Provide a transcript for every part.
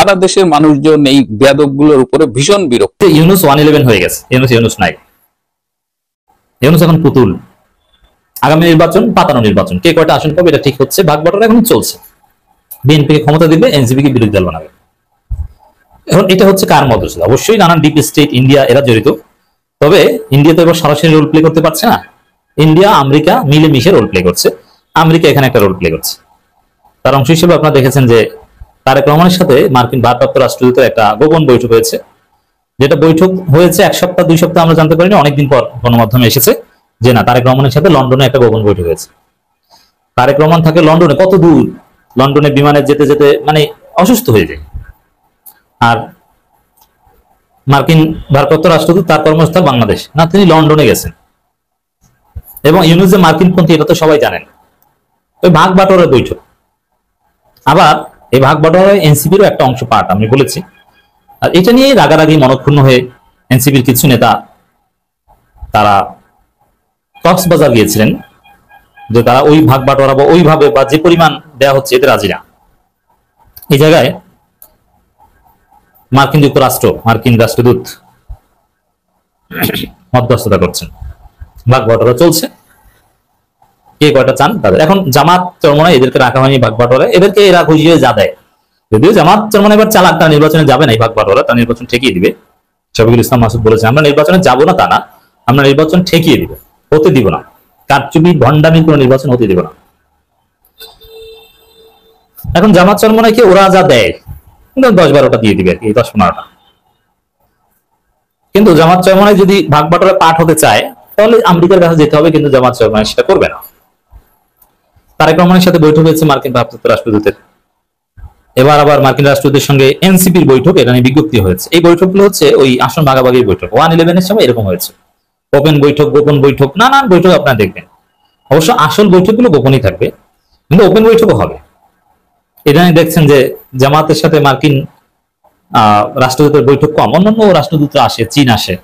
সারা দেশের মানুষজন এই বেয়াদবগুলোর উপরে ভীষণ বিরক্ত। ইউনুস 111 হয়ে গেছে, ইউনুস নাই, ইউনুস এখন পুতুল। আগামী নির্বাচন পাতানো নির্বাচন, কে কয়টা আসন পাবে এটা ঠিক হচ্ছে, ভাগ বটরা এখন চলছে। বিএনপি কে ক্ষমতা দিবে, এনসিপি কে বিরোধী দল বানাবে। এখন এটা হচ্ছে কার মদত? অবশ্যই নানান ডিপ স্টেট, ইন্ডিয়া এরা জড়িত। তবে ইন্ডিয়া তো এবার সরাসরি রোল প্লে করতে পারছে না, ইন্ডিয়া আমেরিকা মিলেমিশে রোল প্লে করছে। আমেরিকা এখানে একটা রোল প্লে করছে। তার অংশ হিসেবে আপনারা দেখেছেন যে তারেক রহমানের সাথে মার্কিন ভারপ্রাপ্ত রাষ্ট্রদূতের একটা গোপন বৈঠক হয়েছে। যেটা বৈঠক হয়েছে 1 সপ্তাহ 2 সপ্তাহ আমরা জানতে পারিনি, অনেকদিন পর গণমাধ্যমে এসেছে যে না, তারেক রহমানের সাথে লন্ডনে একটা গোপন বৈঠক হয়েছে। তারেক রহমান থাকে লন্ডনে, কত দূর, লন্ডনে বিমানে যেতে যেতে মানে অসুস্থ হয়ে যায়। আর মার্কিন ভারপ্রাপ্ত রাষ্ট্রদূত তার কর্মস্থল বাংলাদেশ না, তিনি লন্ডনে গেছেন। এবং ইউনুস যে মার্কিন পন্থী এটা তো সবাই জানেন। ওই ভাগ বাটোয়ারার বৈঠক। আবার এই ভাগ বাটোয়ারায় এনসিপিরও একটা অংশ পার্ট, আমি বলেছি। আর এটা নিয়ে রাগারাগি মনক্ষুণ্ণ হয়ে এনসিপির কিছু নেতা তারা কক্সবাজার গিয়েছিলেন যে তারা ওই ভাগ বাটোয়ারা বা ওইভাবে বা যে পরিমাণ দেওয়া হচ্ছে এতে রাজি না। এই জায়গায় মার্কিন যুক্তরাষ্ট্র, মার্কিন রাষ্ট্রদূত মধ্যস্থতা করছেন, ভাগ বাটোয়ারা চলছে, কে কয়টা চান তাদের। এখন জামাত চরমনায় এদেরকে রাখা হয়নি ভাগ বাটোয়ারা, এদেরকে এরা খুঁজিয়ে যা দেয়। যদিও জামাত চরমনায় এবার চালাক, তারা নির্বাচনে যাবে না, এই ভাগ বাটোয়ারা তার নির্বাচন ঠেকিয়ে দিবে। শফিকুল ইসলাম মাসুদ বলেছেন আমরা নির্বাচনে যাবো না তা না, আমরা নির্বাচন ঠেকিয়ে দিব, হতে দিব না, কারচুপি ভণ্ডামির কোনো নির্বাচন হতে দিব না। এখন জামাত চরমনাইকে ওরা যা দেয় 10-12টা দিয়ে দিবে আর কি, 10-15টা। কিন্তু জামাত চরমনাই যদি ভাগ বাটোয়ারা পাঠ হতে চায় তাহলে আমেরিকার কাছে যেতে হবে, কিন্তু জামাত চরমনাই সেটা করবে না। তারেক রহমানের সাথে বৈঠক হয়েছে মার্কিন ভারপ্রাপ্ত রাষ্ট্রদূতের। এবার আবার মার্কিন রাষ্ট্রদূতের সঙ্গে এনসিপির বৈঠক, এটা নিয়ে বিজ্ঞপ্তি হয়েছে। এই বৈঠকগুলো হচ্ছে ওই আসন ভাগাভাগির বৈঠক। 111 এর সময় এরকম হয়েছে, ওপেন বৈঠক, গোপন বৈঠক, নানান বৈঠক আপনারা দেখবেন। অবশ্য আসল বৈঠকগুলো গোপনই থাকবে, কিন্তু ওপেন বৈঠকও হবে। এটা নিয়ে দেখছেন যে জামাতের সাথে মার্কিন রাষ্ট্রদূতের বৈঠক কম, অন্যান্য রাষ্ট্রদূতরা আসে, চীন আসে।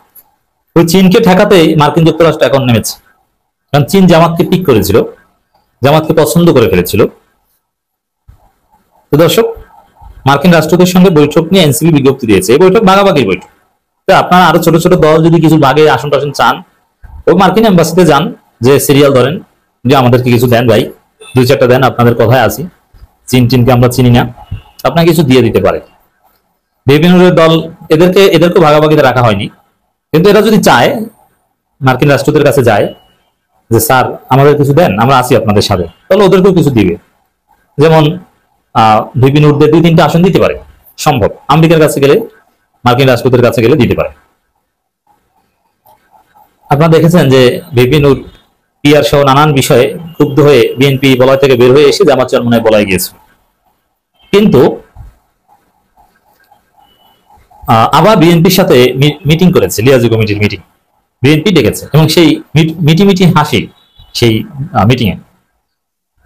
ওই চীনকে ঠেকাতে মার্কিন যুক্তরাষ্ট্র এখন নেমেছে, কারণ চীন জামাতকে পিক করেছিল, জামাতকে পছন্দ করে ফেলেছিল। তো দর্শক, মার্কিন রাষ্ট্রদূতের সঙ্গে বৈঠক নিয়ে এনসিপি বিজ্ঞপ্তি দিয়েছে, এই বৈঠক ভাগাভাগির বৈঠক। তো আপনারা আরো ছোট ছোট দল যদি কিছু ভাগে আসন টাসন চান, ওই মার্কিন এম্বাসিতে যান, যে সিরিয়াল ধরেন যে আমাদেরকে কিছু দেন ভাই, 2-4টা দেন, আপনাদের কথায় আছি, চীনকে আমরা চিনি না, আপনাকে কিছু দিয়ে দিতে পারে। বিভিন্ন দল এদেরকে ভাগাভাগিতে রাখা হয়নি, কিন্তু এরা যদি চায় মার্কিন রাষ্ট্রদূতের কাছে যায় যে স্যার আমাদের কিছু দেন, আমরা আছি আপনাদের সাথে, তাহলে ওদেরকেও কিছু দিবে। যেমন ভিপি নুরদের 2-3টা আসন দিতে পারে, সম্ভব। আমেরিকার কাছে গেলে, মার্কিন রাষ্ট্রদূতের কাছে গেলে দিতে পারে। আপনারা দেখেছেন যে ভিপি নুর পিআর সহ নানান বিষয়ে ক্ষুব্ধ হয়ে বিএনপি বলয় থেকে বের হয়ে এসে জামাত চরমনায় বলায় গিয়েছে। কিন্তু আবার বিএনপির সাথে মিটিং করেছে, লিয়াজু কমিটির মিটিং বিএনপি ডেকেছে, এবং সেই মিটি হাসি, সেই মিটিং এ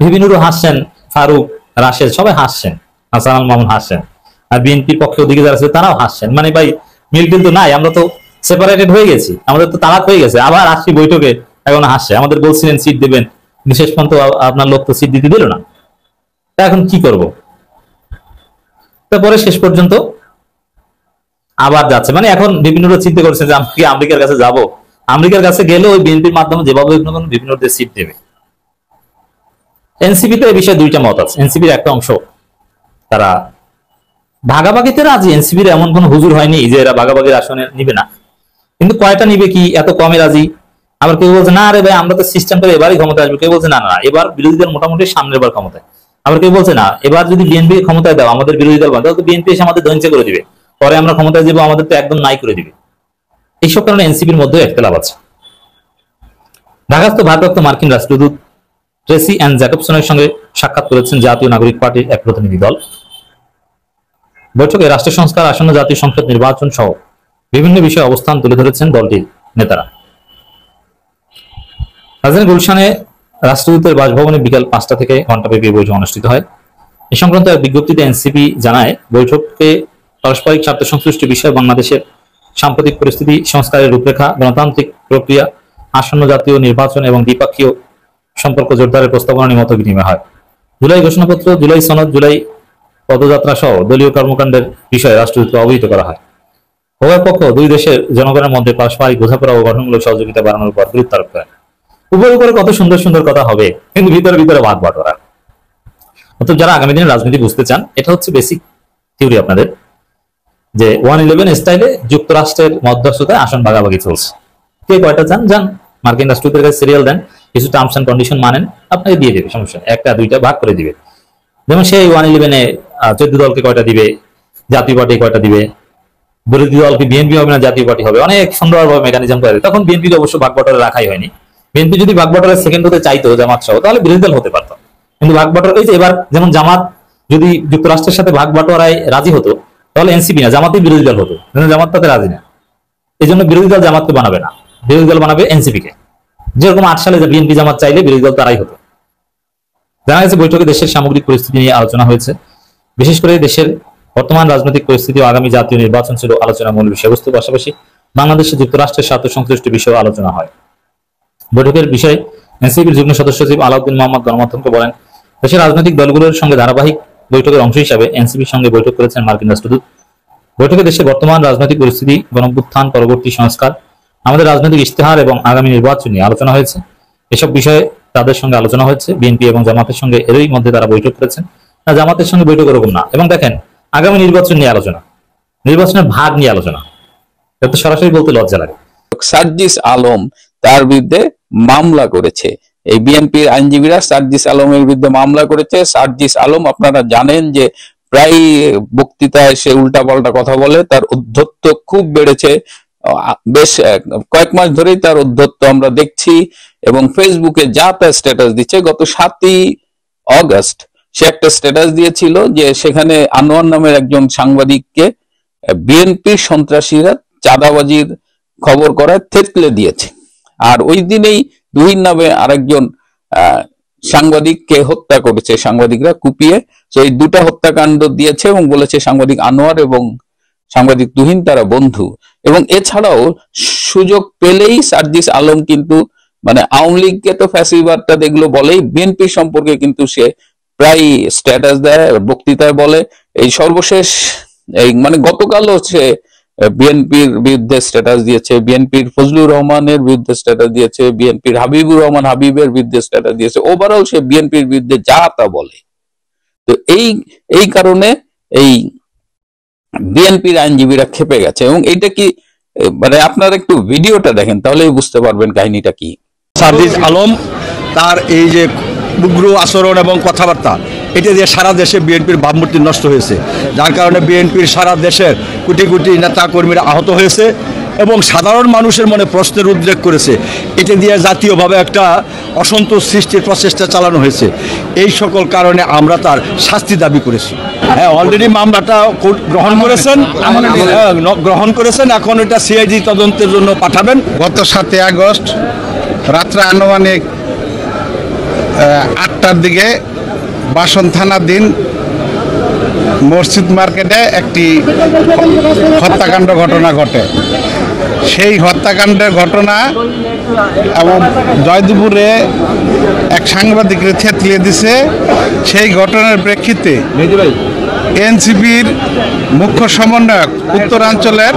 ভিপি নুরও হাসছেন, ফারুক, রাশেদ সবাই হাসছেন, হাসান মামুন হাসছেন, আর বিএনপির পক্ষে ওদিকে যারা আছে তারাও হাসছেন। মানে ভাই মিল কিন্তু নাই, আমরা তো সেপারেটেড হয়ে গেছি, আমাদের তো তালাক হয়ে গেছে, আবার আসছি বৈঠকে এখন হাসছে। আমাদের বলছিলেন সিট দেবেন, বিশেষ পর্যন্ত আপনার লোক তো সিট দিতে দিল না, এখন কি করব? তারপরে শেষ পর্যন্ত আবার যাচ্ছে। মানে এখন বিভিন্নরা চিন্তা করছে যে আমি কি আমেরিকার কাছে যাব, আমেরিকার কাছে গেলে ওই বিএনপির মাধ্যমে যেভাবে বিভিন্নদের সিট দেবে। এনসিপি তো এই বিষয়ে 2টা মত আছে। এনসিপির একটা অংশ তারা ভাগাভাগিতে রাজি, এনসিপির এমন কোন হুজুর হয়নি যে এরা ভাগাভাগির আসনে নিবে না, কিন্তু কয়টা নিবে কি এত কমে রাজি। আবার কেউ বলছে না রে ভাই আমরা তো সিস্টেম করে এবারই ক্ষমতা আসবে, কেউ বলছে না না এবার বিরোধী দল মোটামুটি সামনের বার ক্ষমতায়, আবার কেউ বলছে না এবার যদি বিএনপি ক্ষমতায় দাও আমাদের বিরোধী দল তাহলে তো বিএনপি এসে আমাদের ধ্বংস করে দিবে, পরে আমরা ক্ষমতায় যাবো আমাদের তো একদম নাই করে দিবে। এইসব কারণে এনসিপির মধ্যে একতলাপ আছে। ঢাকাস্থ ভারপ্রাপ্ত মার্কিন রাষ্ট্রদূত ট্রেসি অ্যান্ড জ্যাকবসনের সঙ্গে সাক্ষাৎ করেছেন জাতীয় নাগরিক পার্টির এক প্রতিনিধি দল। বৈঠকে রাষ্ট্র সংস্কার, আসন্ন জাতীয় সংসদ নির্বাচন সহ বিভিন্ন বিষয়ে অবস্থান তুলে ধরেছেন দলটির নেতারা। রাজধানী গুলশানে রাষ্ট্রদূতের বাসভবনে বিকাল 5টা থেকে ঘণ্টাব্যাপী বৈঠক অনুষ্ঠিত হয়। এ সংক্রান্ত এক বিজ্ঞপ্তিতে এনসিপি জানায়, বৈঠকে পারস্পরিক স্বার্থ সংশ্লিষ্ট বিষয়, বাংলাদেশের সাম্প্রতিক পরিস্থিতি, সংস্কারের রূপরেখা, গণতান্ত্রিক প্রক্রিয়া, আসন্ন জাতীয় নির্বাচন এবং দ্বিপাক্ষীয় সম্পর্ক জোরদারের প্রস্তাবনা নিয়ে মত বিনিময় হয়। জুলাই ঘোষণাপত্র, জুলাই সনদ, জুলাই পদযাত্রা সহ দলীয় কর্মকাণ্ডের বিষয়ে রাষ্ট্রদূতকে অবহিত করা হয়। উভয় পক্ষ দুই দেশের জনগণের মধ্যে পারস্পরিক বোঝাপড়া ও গঠনমূলক সহযোগিতা বাড়ানোর উপর গুরুত্ব আরোপ করেন। উপরে উপরে কত সুন্দর সুন্দর কথা হবে, কিন্তু ভিতরে ভিতরে ভাগ বাটোয়ারা। অর্থাৎ যারা আগামী দিনে রাজনীতি বুঝতে চান, এটা হচ্ছে বেসিক থিওরি আপনাদের, যে 111 স্টাইলে যুক্তরাষ্ট্রের মধ্যস্থতায় আসন ভাগাভাগি চলছে। কে কয়টা চান যান, মার্কিন রাষ্ট্রদূতের কাছে সিরিয়াল দেন, কিছু টার্মস এন্ড কন্ডিশন মানেন, আপনাকে দিয়ে দেবে, সমস্যা নেই, একটা দুইটা ভাগ করে দিবে। যেমন সেই 111-এ 14 দলকে কয়টা দিবে, জাতীয় পার্টি কয়টা দিবে, বিরোধী দল কি বিএনপি হবে না জাতীয় পার্টি হবে, অনেক সুন্দরভাবে মেকানিজম করে। তখন বিএনপি অবশ্য ভাগ বাটোয়ারা রাখাই হয়নি। বিএনপি যদি ভাগ বাটোয়ারা সেকেন্ড হতে চাইতো জামাত সহ, তাহলে বিরোধী দল হতে পারত। কিন্তু ভাগ বাটোয়ারা, এই যে এবার যেমন জামাত যদি যুক্তরাষ্ট্রের সাথে ভাগ বাটোয়ারায় রাজি হতো, তাহলে এনসিপি না জামাতই বিরোধী দল হতো, কিন্তু জামাত তাতে রাজি না। এই জন্য বিরোধী দল জামাতকে বানাবে না, বিরোধী দল বানাবে এনসিপি কে। যেরকম 8 সালে যে বিএনপি জামাত চাইলে বিরোধী দল তারাই হতো। জানা গেছে বৈঠকে দেশের সামগ্রিক পরিস্থিতি নিয়ে আলোচনা হয়েছে। বিশেষ করে দেশের বর্তমান রাজনৈতিক পরিস্থিতি ও আগামী জাতীয় নির্বাচন ছিল আলোচনার মূল বিষয়বস্তু। পাশাপাশি বাংলাদেশে যুক্তরাষ্ট্রের স্বার্থ সংশ্লিষ্ট বিষয়ে আলোচনা হয়। বৈঠকের বিষয়ে এনসিপির যুগ্ম সদস্য সচিব আলাউদ্দিন মোহাম্মদ গণমাধ্যমকে বলেন, দেশের রাজনৈতিক দলগুলোর সঙ্গে ধারাবাহিক বৈঠকের অংশ হিসাবে এনসিপির সঙ্গে বৈঠক করেছেন মার্কিন রাষ্ট্রদূত। বৈঠকে দেশের বর্তমান রাজনৈতিক পরিস্থিতি, গণঅভ্যুত্থান পরবর্তী সংস্কার, আমাদের রাজনৈতিক ইশতেহার এবং আগামী নির্বাচন নিয়ে আলোচনা হয়েছে। এসব বিষয়ে তাদের সঙ্গে আলোচনা হয়েছে। বিএনপি এবং জামাতের সঙ্গে এরই মধ্যে তারা বৈঠক করেছেন। না, জামাতের সঙ্গে বৈঠক এরকম না। এবং দেখেন, আগামী নির্বাচন নিয়ে আলোচনা, নির্বাচনের ভাগ নিয়ে আলোচনা, এটা তো সরাসরি বলতে লজ্জা লাগে। সার্জিস আলম তার বিরুদ্ধে মামলা করেছে, এই বিএনপির আইনজীবীরা সার্জিস আলমের বিরুদ্ধে মামলা করেছে। সার্জিস আলম আপনারা জানেন যে প্রায় বক্তৃতায় সে উল্টাপাল্টা কথা বলে, তার উদ্ধত্ত খুব বেড়েছে। বেশ কয়েক মাস ধরেই তার উদ্ধত্ত আমরা দেখছি এবং ফেসবুকে যা তা স্ট্যাটাস দিচ্ছে। গত 7ই অগস্ট সে একটা স্ট্যাটাস দিয়েছিল যে সেখানে আনোয়ার নামের একজন সাংবাদিককে বিএনপি সন্ত্রাসীরা চাঁদাবাজির খবর করায় থেতলে দিয়েছে। আর ওই দিনেই তুহিন নামে আরেকজন সাংবাদিককে হত্যা করেছে সাংবাদিকরা কুপিয়ে। তো এই দুটা হত্যাকাণ্ড দিয়েছে এবং বলেছে সাংবাদিক আনোয়ার এবং সাংবাদিক তুহিন তারা বন্ধু। এবং এছাড়াও সুযোগ পেলেই সার্জিস আলম কিন্তু মানে আওয়ামী লীগকে তো ফ্যাসিবাদটা দেখলো বলেই, বিএনপি সম্পর্কে কিন্তু সে প্রায় স্ট্যাটাস দেয়, বক্তৃতায় বলে। এই সর্বশেষ এই মানে গতকালও সে বিএনপির বিরুদ্ধে স্ট্যাটাস দিয়েছে, বিএনপির ফজলুর রহমানের বিরুদ্ধে স্ট্যাটাস দিয়েছে, বিএনপির হাবিবুর রহমান হাবিবের বিরুদ্ধে স্ট্যাটাস দিয়েছে। ওভারঅল সে বিএনপির বিরুদ্ধে যা তা বলে। তো এই কারণে এই বিএনপির আইনজীবীরা ক্ষেপে গেছে। এবং এইটা কি মানে আপনারা একটু ভিডিওটা দেখেন তাহলেই বুঝতে পারবেন কাহিনীটা কি। সার্জিস আলম তার এই যে উগ্র আচরণ এবং কথাবার্তা, এটা দিয়ে সারা দেশে বিএনপির ভাবমূর্তি নষ্ট হয়েছে, যার কারণে বিএনপির সারা দেশের কোটি কোটি নেতা কর্মীরা আহত হয়েছে এবং সাধারণ মানুষের মনে প্রশ্নের উদ্রেক করেছে। এটা দিয়ে জাতীয়ভাবে একটা অসন্তোষ সৃষ্টির প্রচেষ্টা চালানো হয়েছে। এই সকল কারণে আমরা তার শাস্তি দাবি করেছি। হ্যাঁ, অলরেডি মামলাটা গ্রহণ করেছেন। এখন এটা সিআইডি তদন্তের জন্য পাঠাবেন। গত 7 আগস্ট রাত্রে আনুমানিক 8টার দিকে বাসন থানাধীন মসজিদ মার্কেটে একটি হত্যাকাণ্ড ঘটনা ঘটে। সেই হত্যাকাণ্ডের ঘটনা এবং জয়দেবপুরে এক সাংবাদিককে থেতলিয়ে দিছে। সেই ঘটনার প্রেক্ষিতে এনসিপির মুখ্য সমন্বয়ক উত্তরাঞ্চলের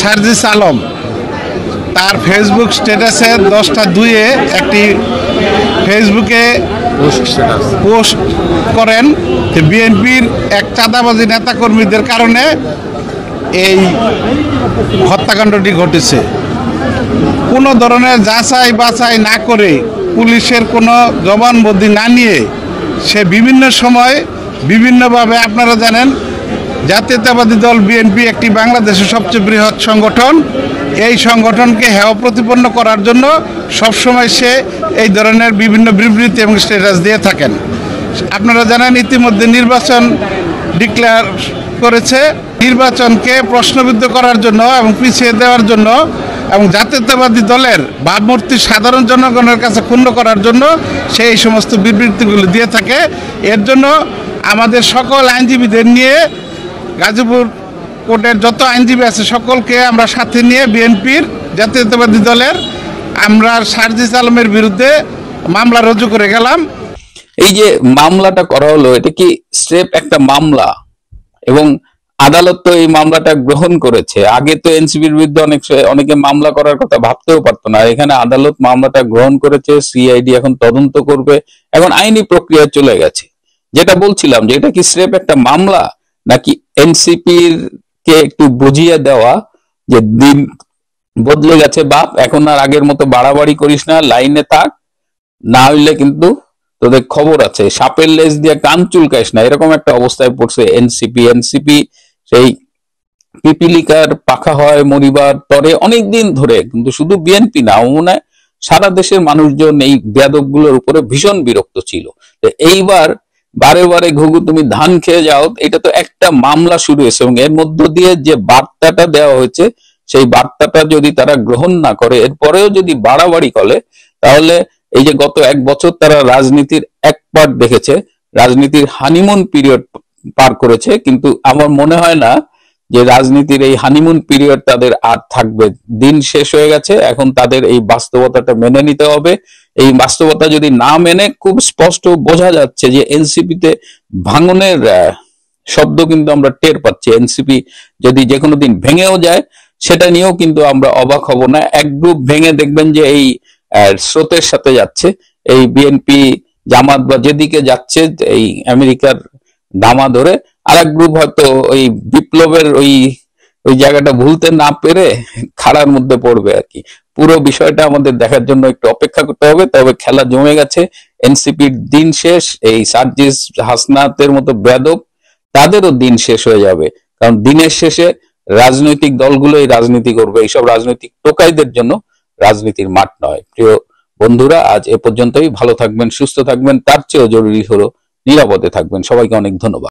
সার্জিস আলম তার ফেসবুক স্ট্যাটাসে 10টা-2-এ একটি ফেসবুকে পোস্ট করেন যে বিএনপির এক চাঁদাবাজি নেতাকর্মীদের কারণে এই হত্যাকাণ্ডটি ঘটেছে। কোনো ধরনের যাচাই বাছাই না করে, পুলিশের কোনো জবানবন্দি না নিয়ে সে বিভিন্ন সময় বিভিন্নভাবে, আপনারা জানেন জাতীয়তাবাদী দল বিএনপি একটি বাংলাদেশের সবচেয়ে বৃহৎ সংগঠন, এই সংগঠনকে হেয় প্রতিপন্ন করার জন্য সবসময় সে এই ধরনের বিভিন্ন বিবৃতি এবং স্ট্যাটাস দিয়ে থাকেন। আপনারা জানেন ইতিমধ্যে নির্বাচন ডিক্লেয়ার করেছে। নির্বাচনকে প্রশ্নবিদ্ধ করার জন্য এবং পিছিয়ে দেওয়ার জন্য এবং জাতীয়তাবাদী দলের ভাবমূর্তি সাধারণ জনগণের কাছে ক্ষুণ্ণ করার জন্য সেই সমস্ত বিবৃতিগুলো দিয়ে থাকে। এর জন্য আমাদের সকল আইনজীবীদের নিয়ে, গাজীপুর কোর্টের যত আইনজীবী আছে সকলকে আমরা সাথে নিয়ে বিএনপির জাতীয়তাবাদী দলের আমরা সার্জিস আলমের বিরুদ্ধে মামলা রুজু করে গেলাম। এই যে মামলাটা করা হলো, এটা কি স্রেফ একটা মামলা? এবং আদালত তো এই মামলাটা গ্রহণ করেছে। আগে তো এনসিপির বিরুদ্ধে অনেকে মামলা করার কথা ভাবতেও পারতো না, এখানে আদালত মামলাটা গ্রহণ করেছে, সিআইডি এখন তদন্ত করবে, এখন আইনি প্রক্রিয়া চলে গেছে। যেটা বলছিলাম যে এটা কি স্রেফ একটা মামলা, নাকি এনসিপির কে একটু বুঝিয়ে দেওয়া যে দিন বদলে গেছে বাপ, এখন আর আগের মতো বাড়াবাড়ি করিস না, লাইনে থাক, না হইলে কিন্তু তোদের খবর আছে, সাপের লেজ দিয়ে কান চুলকাইস না, এরকম একটা অবস্থায় পড়ছে এনসিপি সেই পিপিলিকার পাখা হয় মরিবার তরে অনেকদিন ধরে, কিন্তু শুধু বিএনপি না, মনে হয় সারা দেশের মানুষজন এই বেয়াদব গুলোর উপরে ভীষণ বিরক্ত ছিল। এইবার বারে বারে ঘুঘু তুমি ধান খেয়ে যাও, এটা তো একটা মামলা শুরু হয়েছে, এবং এর মধ্য দিয়ে যে বার্তাটা দেওয়া হয়েছে সেই বার্তাটা যদি তারা গ্রহণ না করে, এরপরেও যদি বাড়াবাড়ি করে, তাহলে এই যে গত 1 বছর তারা রাজনীতির এক পার্ট দেখেছে, রাজনীতির হানিমুন পিরিয়ড পার করেছে, কিন্তু আমার মনে হয় না যে রাজনীতির এই হানিমুন পিরিয়ড তাদের আর থাকবে। দিন শেষ হয়ে গেছে, এখন তাদের এই বাস্তবতাটা মেনে নিতে হবে। এই বাস্তবতা যদি না মেনে, খুব স্পষ্ট বোঝা যাচ্ছে যে এনসিপিতে ভাঙনের শব্দ কিন্তু আমরা টের পাচ্ছি। এনসিপি যদি যে কোনো দিন ভেঙেও যায়, সেটা নিয়েও কিন্তু আমরা অবাক হব না। এক গ্রুপ ভেঙে দেখবেন যে এই স্রোতের সাথে যাচ্ছে, এই বিএনপি জামাত বা যেদিকে যাচ্ছে এই আমেরিকার ধামা ধরে, আর এক গ্রুপ হয়তো ওই বিপ্লবের ওই জায়গাটা ভুলতে না পেরে খাড়ার মধ্যে পড়বে আর কি। পুরো বিষয়টা আমাদের দেখার জন্য একটু অপেক্ষা করতে হবে। তবে খেলা জমে গেছে, এনসিপির দিন শেষ, এই সার্জিস হাসনাতের মতো বেয়াদব তাদেরও দিন শেষ হয়ে যাবে, কারণ দিনের শেষে রাজনৈতিক দলগুলোই রাজনীতি করবে, এইসব রাজনৈতিক টোকাইদের জন্য রাজনীতির মাঠ নয়। প্রিয় বন্ধুরা, আজ এ পর্যন্তই। ভালো থাকবেন, সুস্থ থাকবেন, তার চেয়েও জরুরি হলো নিরাপদে থাকবেন। সবাইকে অনেক ধন্যবাদ।